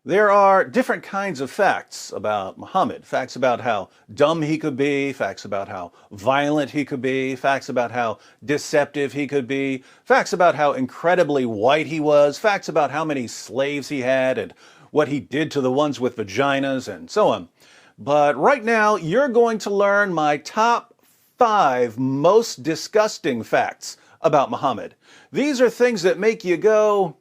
There are different kinds of facts about Muhammad. Facts about how dumb he could be, facts about how violent he could be, facts about how deceptive he could be, facts about how incredibly white he was, facts about how many slaves he had and what he did to the ones with vaginas and so on. But right now, you're going to learn my top 5 most disgusting facts about Muhammad. These are things that make you go...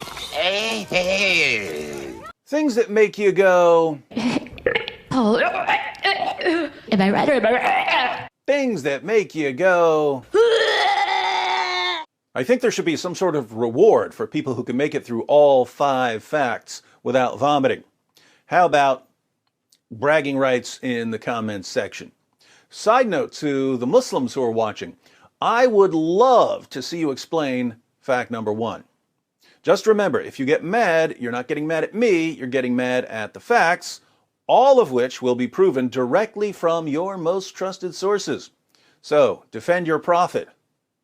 Things that make you go... Oh, am I right or am I right? Things that make you go... I think there should be some sort of reward for people who can make it through all 5 facts without vomiting. How about bragging rights in the comments section? Side note to the Muslims who are watching, I would love to see you explain fact number 1. Just remember, if you get mad, you're not getting mad at me, you're getting mad at the facts, all of which will be proven directly from your most trusted sources. So, defend your prophet,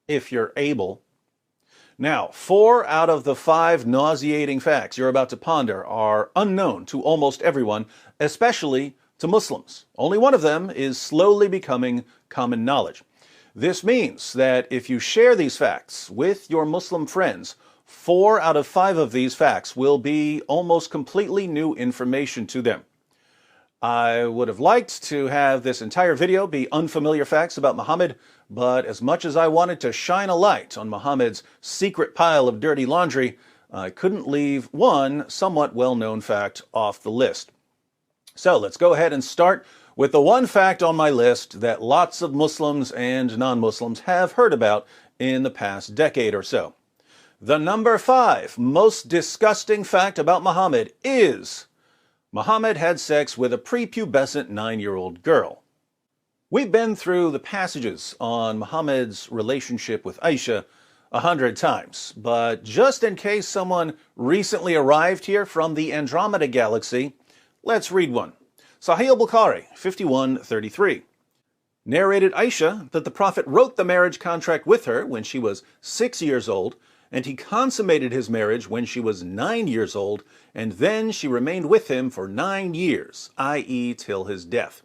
if you're able. Now, 4 out of the 5 nauseating facts you're about to ponder are unknown to almost everyone, especially to Muslims. Only one of them is slowly becoming common knowledge. This means that if you share these facts with your Muslim friends, 4 out of 5 of these facts will be almost completely new information to them. I would have liked to have this entire video be unfamiliar facts about Muhammad, but as much as I wanted to shine a light on Muhammad's secret pile of dirty laundry, I couldn't leave one somewhat well-known fact off the list. So let's go ahead and start with the one fact on my list that lots of Muslims and non-Muslims have heard about in the past decade or so. The number 5 most disgusting fact about Muhammad is Muhammad had sex with a prepubescent 9-year-old girl. We've been through the passages on Muhammad's relationship with Aisha 100 times, but just in case someone recently arrived here from the Andromeda Galaxy, let's read one. Sahih al-Bukhari 51:33. Narrated Aisha that the Prophet wrote the marriage contract with her when she was 6 years old, and he consummated his marriage when she was 9 years old, and then she remained with him for 9 years, i.e. till his death.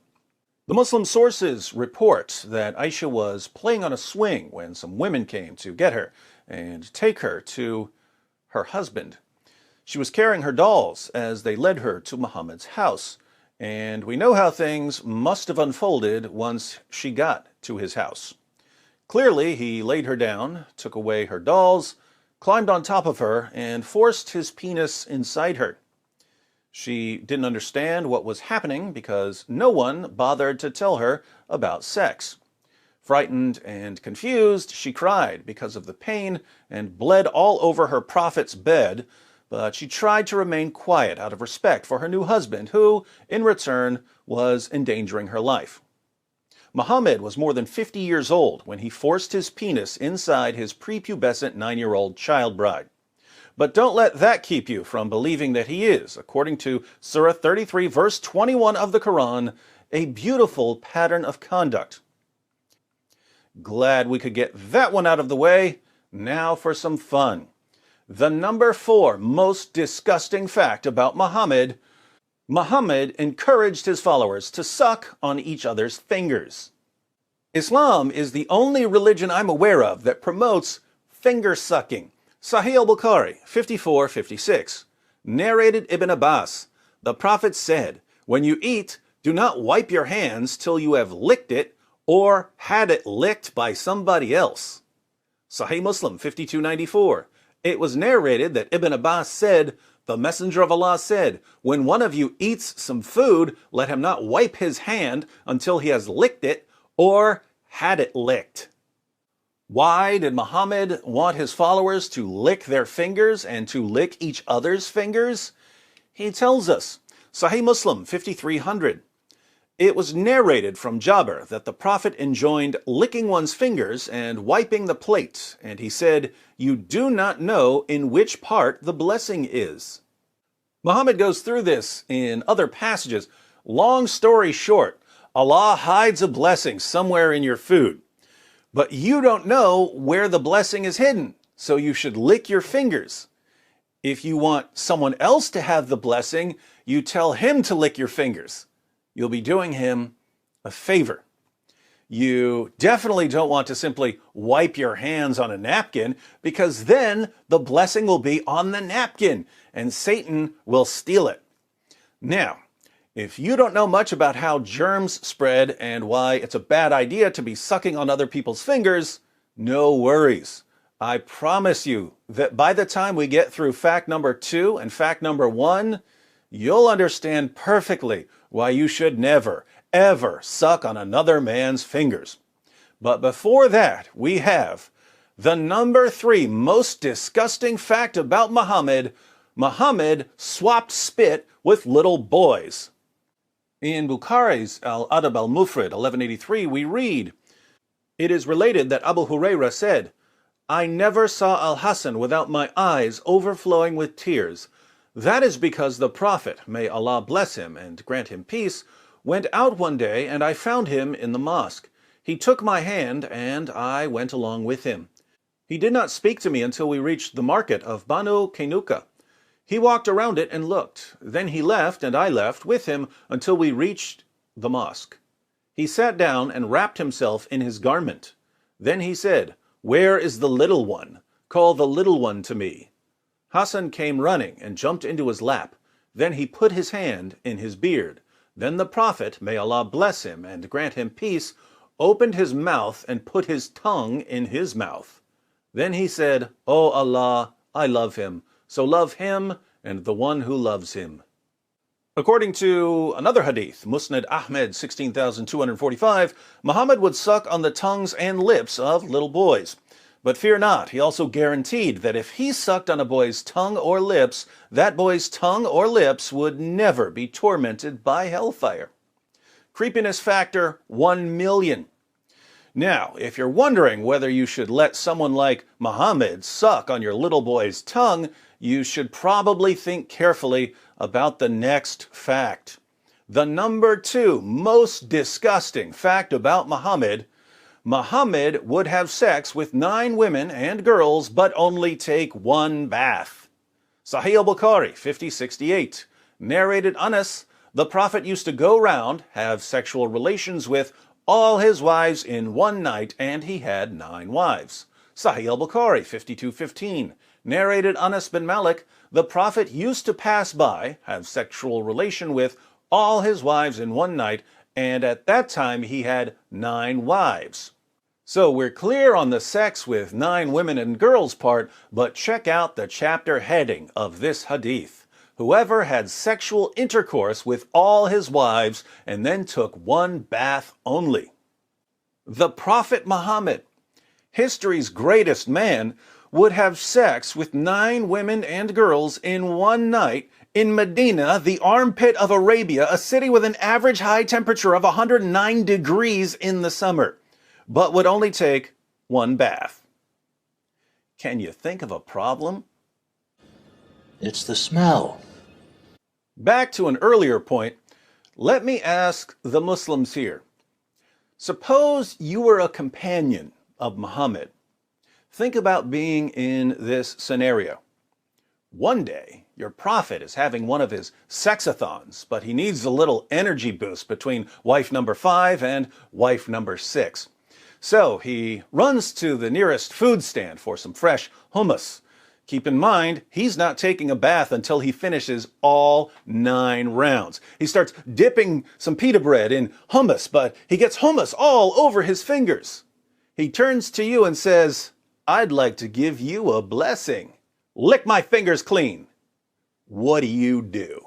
The Muslim sources report that Aisha was playing on a swing when some women came to get her and take her to her husband. She was carrying her dolls as they led her to Muhammad's house, and we know how things must have unfolded once she got to his house. Clearly, he laid her down, took away her dolls, climbed on top of her, and forced his penis inside her. She didn't understand what was happening because no one bothered to tell her about sex. Frightened and confused, she cried because of the pain and bled all over her prophet's bed, but she tried to remain quiet out of respect for her new husband, who, in return, was endangering her life. Muhammad was more than 50 years old when he forced his penis inside his prepubescent 9-year-old child bride. But don't let that keep you from believing that he is, according to Surah 33, verse 21 of the Quran, a beautiful pattern of conduct. Glad we could get that one out of the way. Now for some fun. The number 4 most disgusting fact about Muhammad: Muhammad encouraged his followers to suck on each other's fingers. Islam is the only religion I'm aware of that promotes finger sucking. Sahih al-Bukhari 54:56. Narrated Ibn Abbas, the Prophet said, "When you eat, do not wipe your hands till you have licked it or had it licked by somebody else." Sahih Muslim 52:94. It was narrated that Ibn Abbas said, The Messenger of Allah said, when one of you eats some food, let him not wipe his hand until he has licked it or had it licked. Why did Muhammad want his followers to lick their fingers and to lick each other's fingers? He tells us, Sahih Muslim 5300. It was narrated from Jabir that the Prophet enjoined licking one's fingers and wiping the plate, and he said, you do not know in which part the blessing is. Muhammad goes through this in other passages. Long story short, Allah hides a blessing somewhere in your food, but you don't know where the blessing is hidden, so you should lick your fingers. If you want someone else to have the blessing, you tell him to lick your fingers. You'll be doing him a favor. You definitely don't want to simply wipe your hands on a napkin, because then the blessing will be on the napkin and Satan will steal it. Now, if you don't know much about how germs spread and why it's a bad idea to be sucking on other people's fingers, no worries. I promise you that by the time we get through fact number 2 and fact number 1, you'll understand perfectly why you should never, ever suck on another man's fingers. But before that, we have the number 3 most disgusting fact about Muhammad. Muhammad swapped spit with little boys. In Bukhari's Al-Adab al-Mufrad 1183, we read, it is related that Abu Huraira said, I never saw Al-Hasan without my eyes overflowing with tears. That is because the Prophet, may Allah bless him and grant him peace, went out one day and I found him in the mosque. He took my hand and I went along with him. He did not speak to me until we reached the market of Banu Kainuka. He walked around it and looked. Then he left and I left with him until we reached the mosque. He sat down and wrapped himself in his garment. Then he said, where is the little one? Call the little one to me. Hassan came running and jumped into his lap. Then he put his hand in his beard. Then the Prophet, may Allah bless him and grant him peace, opened his mouth and put his tongue in his mouth. Then he said, O Allah, I love him. So love him and the one who loves him. According to another hadith, Musnad Ahmed 16245, Muhammad would suck on the tongues and lips of little boys. But fear not, he also guaranteed that if he sucked on a boy's tongue or lips, that boy's tongue or lips would never be tormented by hellfire. Creepiness factor 1,000,000. Now, if you're wondering whether you should let someone like Muhammad suck on your little boy's tongue, you should probably think carefully about the next fact. The number 2 most disgusting fact about Muhammad: Muhammad would have sex with 9 women and girls, but only take 1 bath. Sahih al-Bukhari 5068. Narrated Anas, the Prophet used to go round, have sexual relations with all his wives in one night, and he had 9 wives. Sahih al-Bukhari 5215. Narrated Anas bin Malik, the Prophet used to pass by, have sexual relation with all his wives in one night, and at that time he had 9 wives. So we're clear on the sex with 9 women and girls part, but check out the chapter heading of this hadith. Whoever had sexual intercourse with all his wives and then took 1 bath only. The Prophet Muhammad, history's greatest man, would have sex with 9 women and girls in one night in Medina, the armpit of Arabia, a city with an average high temperature of 109 degrees in the summer, but would only take 1 bath. Can you think of a problem? It's the smell. Back to an earlier point, let me ask the Muslims here. Suppose you were a companion of Muhammad. Think about being in this scenario. One day, your prophet is having one of his sexathons, but he needs a little energy boost between wife number 5 and wife number 6. So he runs to the nearest food stand for some fresh hummus. Keep in mind, he's not taking a bath until he finishes all 9 rounds. He starts dipping some pita bread in hummus, but he gets hummus all over his fingers. He turns to you and says, I'd like to give you a blessing. Lick my fingers clean. what do you do?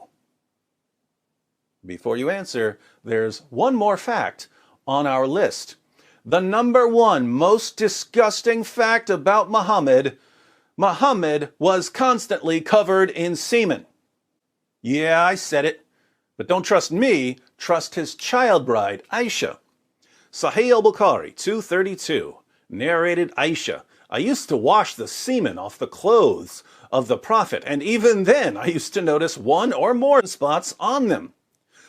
Before you answer, there's one more fact on our list. The number one most disgusting fact about Muhammad: Muhammad was constantly covered in semen. Yeah, I said it. But don't trust me, trust his child bride, Aisha. Sahih al-Bukhari 232, narrated Aisha, I used to wash the semen off the clothes of the Prophet, and even then I used to notice one or more spots on them.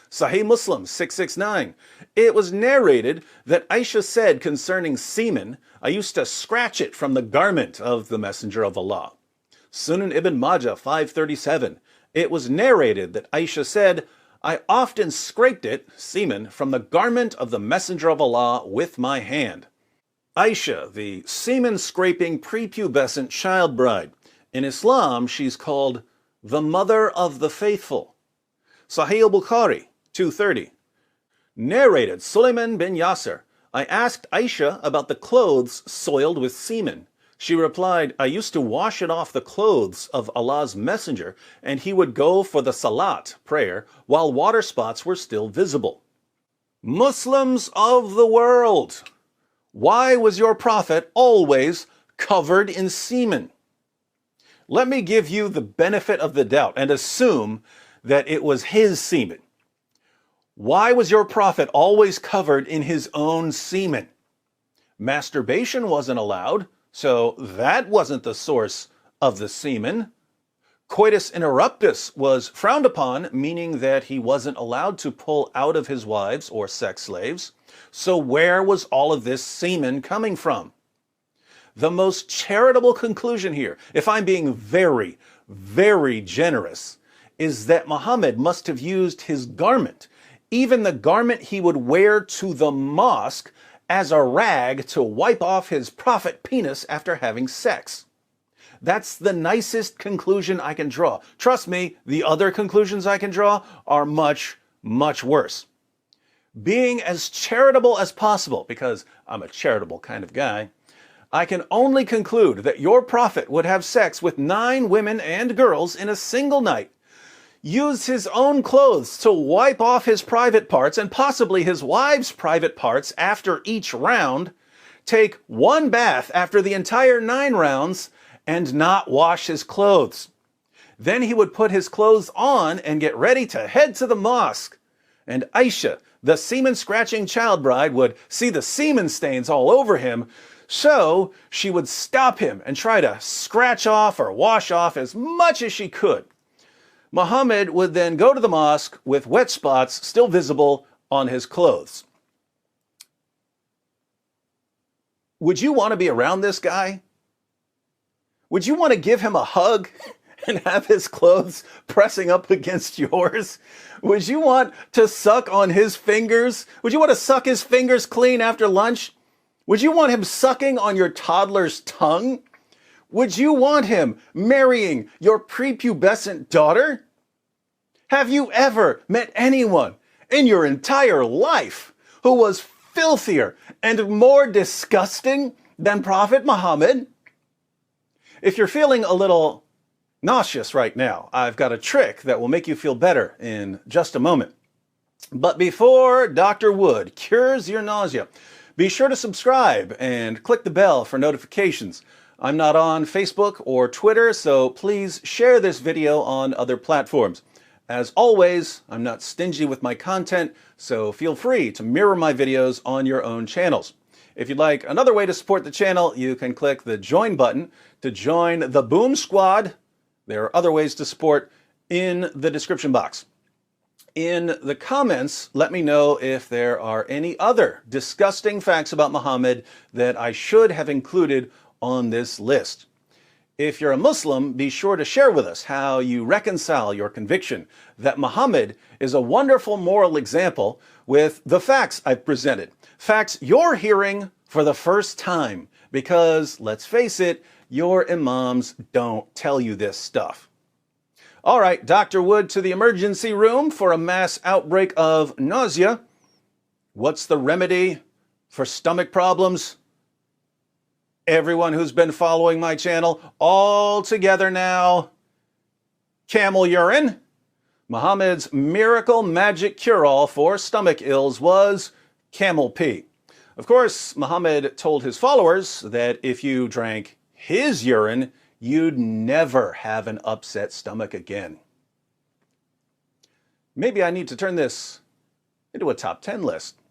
Sahih Muslim 669, it was narrated that Aisha said concerning semen, I used to scratch it from the garment of the Messenger of Allah. Sunan Ibn Majah 537, it was narrated that Aisha said, I often scraped it, semen, from the garment of the Messenger of Allah with my hand. Aisha, the semen-scraping prepubescent child bride. In Islam, she's called the mother of the faithful. Sahih al-Bukhari 230. Narrated Sulaiman bin Yasser, I asked Aisha about the clothes soiled with semen. She replied, I used to wash it off the clothes of Allah's messenger, and he would go for the salat, prayer, while water spots were still visible. Muslims of the world, why was your prophet always covered in semen? Let me give you the benefit of the doubt and assume that it was his semen. Why was your prophet always covered in his own semen? Masturbation wasn't allowed, so that wasn't the source of the semen. Coitus interruptus was frowned upon, meaning that he wasn't allowed to pull out of his wives or sex slaves. So where was all of this semen coming from? The most charitable conclusion here, if I'm being very, very generous, is that Muhammad must have used his garment, even the garment he would wear to the mosque, as a rag to wipe off his prophet penis after having sex. That's the nicest conclusion I can draw. Trust me, the other conclusions I can draw are much, much worse. Being as charitable as possible, because I'm a charitable kind of guy, I can only conclude that your prophet would have sex with 9 women and girls in a single night, use his own clothes to wipe off his private parts and possibly his wives' private parts after each round, take 1 bath after the entire 9 rounds, and not wash his clothes. Then he would put his clothes on and get ready to head to the mosque. And Aisha, the semen-scratching child bride, would see the semen stains all over him, so she would stop him and try to scratch off or wash off as much as she could. Muhammad would then go to the mosque with wet spots still visible on his clothes. Would you want to be around this guy? Would you want to give him a hug and have his clothes pressing up against yours? Would you want to suck on his fingers? Would you want to suck his fingers clean after lunch? Would you want him sucking on your toddler's tongue? Would you want him marrying your prepubescent daughter? Have you ever met anyone in your entire life who was filthier and more disgusting than Prophet Muhammad? If you're feeling a little nauseous right now, I've got a trick that will make you feel better in just a moment. But before Dr. Wood cures your nausea, be sure to subscribe and click the bell for notifications. I'm not on Facebook or Twitter, so please share this video on other platforms. As always, I'm not stingy with my content, so feel free to mirror my videos on your own channels. If you'd like another way to support the channel, you can click the join button to join the Boom Squad. There are other ways to support in the description box. In the comments, let me know if there are any other disgusting facts about Muhammad that I should have included on this list. If you're a Muslim, be sure to share with us how you reconcile your conviction that Muhammad is a wonderful moral example with the facts I've presented. Facts you're hearing for the first time, because let's face it, your imams don't tell you this stuff. All right, Dr. Wood to the emergency room for a mass outbreak of nausea. What's the remedy for stomach problems? Everyone who's been following my channel, all together now. Camel urine. Muhammad's miracle magic cure-all for stomach ills was camel pee. Of course, Muhammad told his followers that if you drank his urine, you'd never have an upset stomach again. Maybe I need to turn this into a top 10 list.